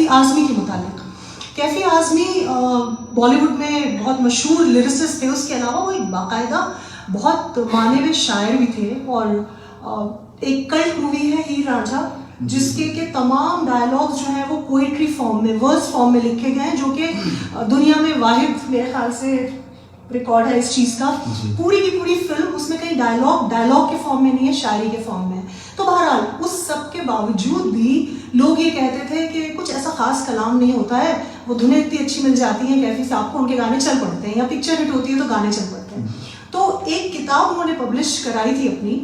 कैफी आज़मी के मुतालिक। कैफी आज़मी बॉलीवुड में बहुत मशहूर लिरिसिस्ट थे, उसके अलावा वो एक बाकायदा बहुत माने हुए शायर भी थे। और एक कल्ट मूवी है हीर रांझा, जिसके के तमाम डायलॉग्स जो हैं वो पोइट्री फॉर्म में, वर्स फॉर्म में लिखे गए हैं, जो कि दुनिया में वाहिद मेरे ख्याल से रिकॉर्ड है इस चीज़ का। पूरी की पूरी फिल्म उसमें कहीं डायलॉग के फॉर्म में नहीं है, शायरी के फॉर्म में है। तो बहरहाल उस सब के बावजूद भी लोग ये कहते थे कि कुछ ऐसा खास कलाम नहीं होता है, वो धुनें इतनी अच्छी मिल जाती हैं कैफी साहब को, उनके गाने चल पड़ते हैं, या पिक्चर हिट होती है तो गाने चल पड़ते हैं। तो एक किताब उन्होंने पब्लिश कराई थी अपनी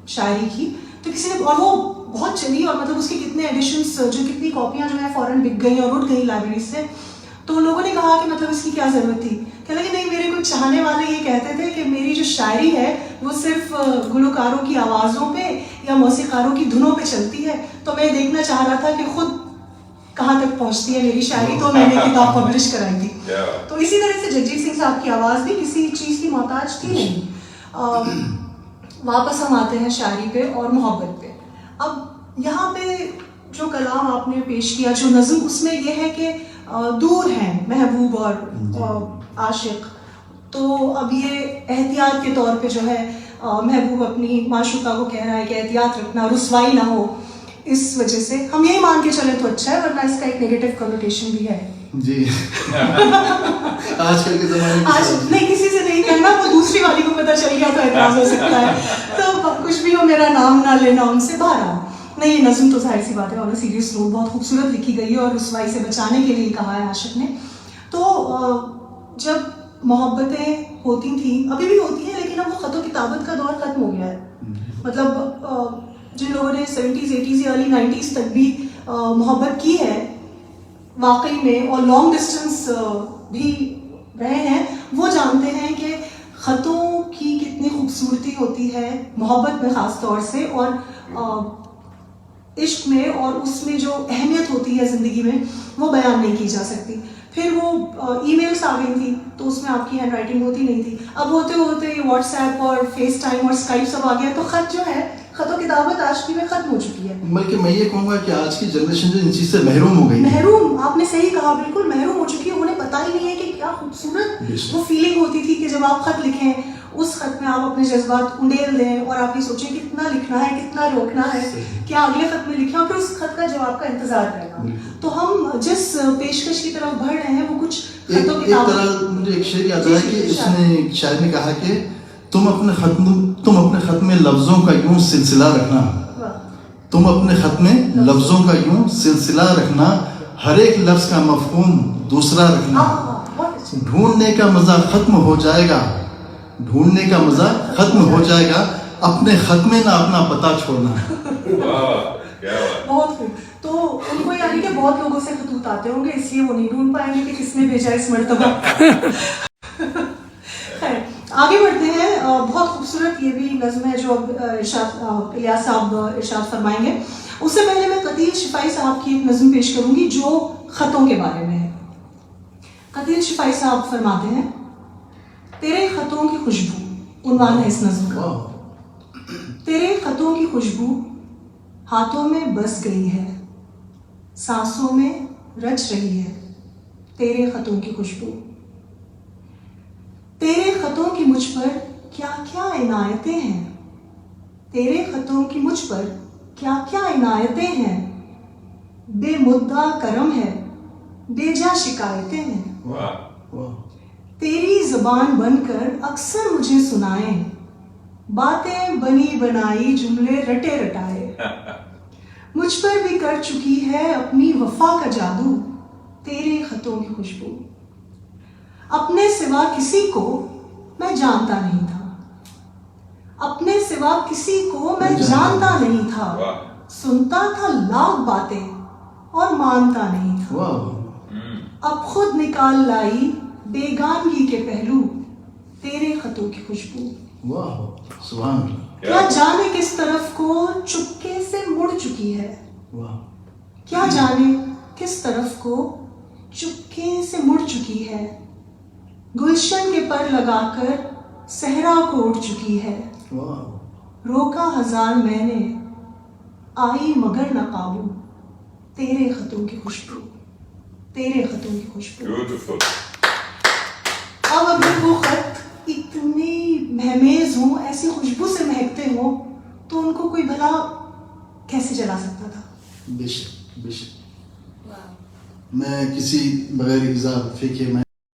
शायरी की, तो किसी ने, और वो बहुत चली, और मतलब उसके कितने एडिशंस, जो कितनी कॉपियाँ जो है फॉरेन बिक गई और उठ गई लाइब्रेरी से। तो लोगों ने कहा कि मतलब इसकी क्या ज़रूरत थी। कहने लगे नहीं, मेरे कुछ चाहने वाले ये कहते थे कि मेरी जो शायरी है वो सिर्फ गुलकारों की आवाज़ों पे या मौसीकारों की धुनों पे चलती है, तो मैं देखना चाह रहा था कि खुद कहाँ तक पहुँचती है मेरी शायरी, तो मैंने किताब पब्लिश कराई थी। तो इसी तरह से जगजीत सिंह साहब की आवाज़ भी किसी चीज़ की मोहताज थी नहीं। वापस हम आते हैं शायरी पे और मोहब्बत पे। अब यहाँ पे जो कलाम आपने पेश किया, जो नज़्म, उसमें यह है कि दूर हैं महबूब और आशिक, तो अब ये एहतियात के तौर पे जो है महबूब अपनी माशूका को कह रहा है कि एहतियात रखना, रुसवाई ना हो। इस वजह से हम यही मान के चले तो अच्छा है, वरना इसका एक नेगेटिव कनोटेशन भी है जी। आजकल के ज़माने में आज नहीं, किसी से नहीं कहना, वो दूसरी वाली को पता चल गया तो एतराज़ हो सकता है, तो कुछ भी हो मेरा नाम ना लेना उनसे। बाहर नहीं, ये नज़्म तो जाहिर सी बात है, और सीरियस नोट बहुत खूबसूरत लिखी गई है, और रुसवाई से बचाने के लिए कहा है आशिक ने। तो जब मोहब्बतें होती थी, अभी भी होती हैं, लेकिन अब वो ख़त व किताबत का दौर ख़त्म हो गया है। मतलब जिन लोगों ने 70s 80s या अर्ली 90s तक भी मोहब्बत की है वाकई में, और लॉन्ग डिस्टेंस भी रहे हैं, वो जानते हैं कि ख़तों की कितनी खूबसूरती होती है मोहब्बत में ख़ास तौर से, और इश्क में, और उसमें जो अहमियत होती है ज़िंदगी में, वो बयान नहीं की जा सकती। फिर वो ईमेल्स आ गई थी, तो उसमें आपकी हैंड राइटिंग होती नहीं थी। अब होते होते ये व्हाट्सएप और फेस टाइम और स्काइप सब आ गया, तो ख़त जो है, ख़त व किताबत आशिकी में ख़त्म हो चुकी है। बल्कि मैं ये कहूँगा कि आज की जनरेशन जो इन चीज़ से महरूम हो गई, महरूम, आपने सही कहा, बिल्कुल महरूम हो चुकी है। उन्हें पता ही नहीं है कि क्या खूबसूरत वो फीलिंग होती थी कि जब आप ख़त लिखें, उस खत में आप अपने जज्बात उंडेल दें, और आप ये सोचें कितना लिखना है, कितना रोकना है, क्या अगले खत में लिखें, और फिर उस खत का जवाब का इंतजार रहेगा। तो हम जिस पेशकश की तरफ बढ़ रहे हैं, वो कुछ एक तरह मुझे एक शेर याद आया कि उसने शायर ने कहा कि तुम अपने खत में लफ्ज़ों का यूं सिलसिला रखना, तुम अपने खत में लफ्ज़ों का यूं सिलसिला रखना, हर एक लफ्ज़ का मफ़हूम दूसरा रखना, ढूंढने का मज़ा ख़त्म हो जाएगा, ढूंढने का मज़ा ख़त्म हो जाएगा, अपने खत में ना अपना पता छोड़ना। बहुत खूब। तो उनको यानी कि बहुत लोगों से खतूत आते होंगे, इसलिए वो नहीं ढूंढ पाएंगे कि किसने भेजा इस मर्तबा। आगे बढ़ते हैं। बहुत खूबसूरत ये भी नज़्म है जो अब इलियास साहब इरशाद फरमाएंगे। उससे पहले मैं कतील शिफाई साहब की एक नज़्म पेश करूंगी जो ख़तों के बारे में है। कतील शिफाई साहब फरमाते हैं, तेरे ख़तों की खुशबू, उन्वान है इस नज़्म का। तेरे ख़तों की खुशबू हाथों में बस गई है, सांसों में रच रही है, तेरे ख़तों की खुशबू। तेरे ख़तों की मुझ पर क्या क्या इनायतें हैं, तेरे ख़तों की मुझ पर क्या क्या इनायतें हैं, बेमुद्दा करम है, बेजा शिकायतें हैं। तेरी ज़बान बनकर अक्सर मुझे सुनाए, बातें बनी बनाई जुमले रटे रटाए। मुझ पर भी कर चुकी है अपनी वफा का जादू, तेरे ख़तों की खुशबू। अपने सिवा किसी को मैं जानता नहीं था, अपने सिवा किसी को मैं जानता नहीं था, सुनता था लाख बातें और मानता नहीं था। अब खुद निकाल लाई बेगानगी के पहलू, तेरे ख़तों की खुशबू। वाह, सुभान अल्लाह। क्या जाने किस तरफ को चुपके से मुड़ चुकी है, क्या जाने किस तरफ को चुपके से मुड़ चुकी है, गुलशन के पर लगाकर सहरा को उड़ चुकी है। रोका हजार मैंने आई मगर न काबू, तेरे ख़तों की खुशबू। तेरे खतों की खुशबू। Beautiful. अब अगर वो खत इतने महमेज हों, ऐसी खुशबू से महकते हों, तो उनको कोई भला कैसे जला सकता था? बेशक बेशक। मैं किसी बगैर इज़ा फेंके मैं